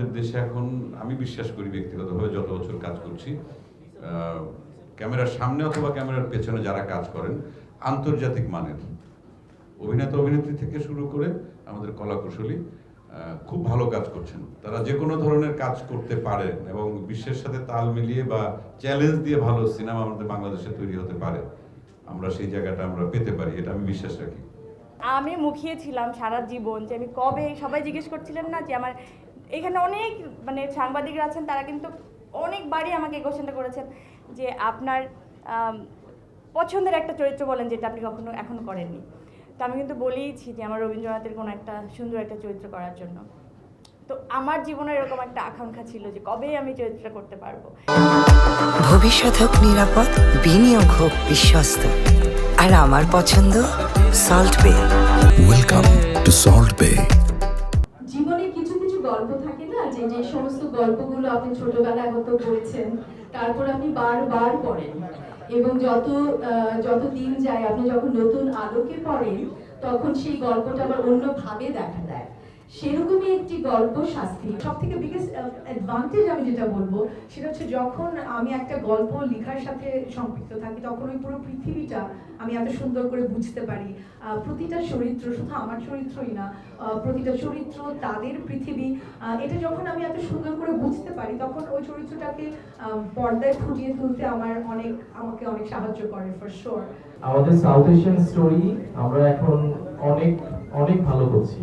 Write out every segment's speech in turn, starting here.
আমাদের দেশে এখন আমি বিশ্বাস করি ব্যক্তিগতভাবে যত বছর কাজ করছি, ক্যামেরার সামনে অথবা ক্যামেরার পেছনে যারা কাজ করেন আন্তর্জাতিক মানের অভিনেতা অভিনেত্রী থেকে শুরু করে আমাদের কলাকুশলী খুব ভালো কাজ করছেন। তারা যে কোনো ধরনের কাজ করতে পারেন এবং বিশ্বের সাথে তাল মিলিয়ে বা চ্যালেঞ্জ দিয়ে ভালো সিনেমা আমাদের বাংলাদেশে তৈরি হতে পারে। আমরা সেই জায়গাটা আমরা পেতে পারি, এটা আমি বিশ্বাস রাখি। আমি মুখিয়েছিলাম সারা জীবন যে আমি কবে, সবাই জিজ্ঞেস করছিলেন না যে আমার এখানে অনেক মানে সাংবাদিকরা আছেন, তারা কিন্তু অনেকবারই আমাকে এই কোশ্চেনটা করেছেন যে আপনার পছন্দের একটা চরিত্র বলেন যেটা আপনি কখনো এখনো করেননি। তো আমি কিন্তু বলেইছি যে আমার রবীন্দ্রনাথের কোনো একটা সুন্দর একটা চরিত্র করার জন্য। তো আমার জীবনের এরকম একটা আকাঙ্ক্ষা ছিল যে কবে আমি চরিত্রটা করতে পারবো। ভবিষ্যৎ হোক নিরাপদ, বিনিয়োগ হোক বিশ্বস্ত, আর আমার পছন্দ সল্ট বে। ওয়েলকাম টু সল্ট বে। জীবনে কিছু কিছু গল্প থাকে না, যে যে সমস্ত গল্পগুলো আপনি ছোটবেলায় হয়তো পড়েছেন, তারপর আপনি বারবার পড়েন এবং যত দিন যায় আপনি যখন নতুন আলোকে পড়েন তখন সেই গল্পটা আবার অন্যভাবে দেখা দেয়। সেরকমই একটি গল্প শাস্তি। সব থেকে বিগেস্ট অ্যাডভান্টেজ আমি যেটা বলবো সেটা হচ্ছে যখন আমি একটা গল্প লেখার সাথে সম্পৃক্ত থাকি তখন ওই পুরো পৃথিবীটা আমি এত সুন্দর করে বুঝতে পারি। প্রতিটা চরিত্র, শুধু আমার চরিত্রই না, প্রতিটা চরিত্র তাদের পৃথিবী, এটা যখন আমি এত সুন্দর করে বুঝতে পারি তখন ওই চরিত্রটাকে পর্দায় ফুটিয়ে তুলতে আমাকে অনেক সাহায্য করে ফর শিওর। আমাদের সাউথ এশিয়ান স্টোরি আমরা এখন অনেক ভালো করছি।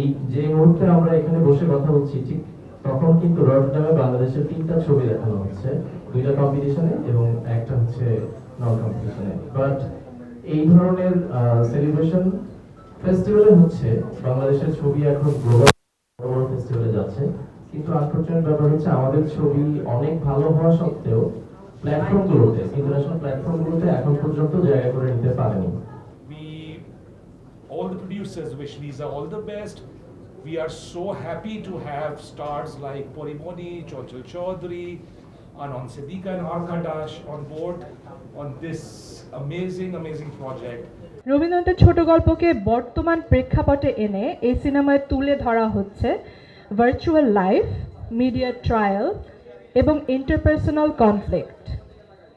এই যে মুহূর্তে আমরা এখানে বসে কথা বলছি ঠিক তখন কিন্তু রটরডামে বাংলাদেশের 3টা ছবি দেখানো হচ্ছে, 2টা কম্পিটিশনে এবং একটা হচ্ছে নন কম্পিটিশনে। বাট এই ধরনের সেলিব্রেশন ফেস্টিভ্যালে হচ্ছে বাংলাদেশের ছবি এখন গ্লোবাল বড় ফেস্টিভ্যালে যাচ্ছে, কিন্তু আনফরচুনেট ব্যাপার হচ্ছে আমাদের ছবি অনেক ভালো হওয়া সত্ত্বেও প্ল্যাটফর্মগুলোতে, ইন্টারন্যাশনাল প্ল্যাটফর্মগুলোতে এখন পর্যন্ত জায়গা করে নিতে পারেনি। All the producers wish Lisa all the best. We are so happy to have stars like Porimoni, Chanchal Chaudhary, Anand Siddiqui and Arkadash on board on this amazing project. রবীন্দ্রনাথের ছোট গল্পকে বর্তমান প্রেক্ষাপটে এনে এই সিনেমায় তুলে ধরা হচ্ছে ভার্চুয়াল লাইফ, মিডিয়া ট্রায়াল এবং ইন্টারপার্সোনাল কনফ্লিক্ট।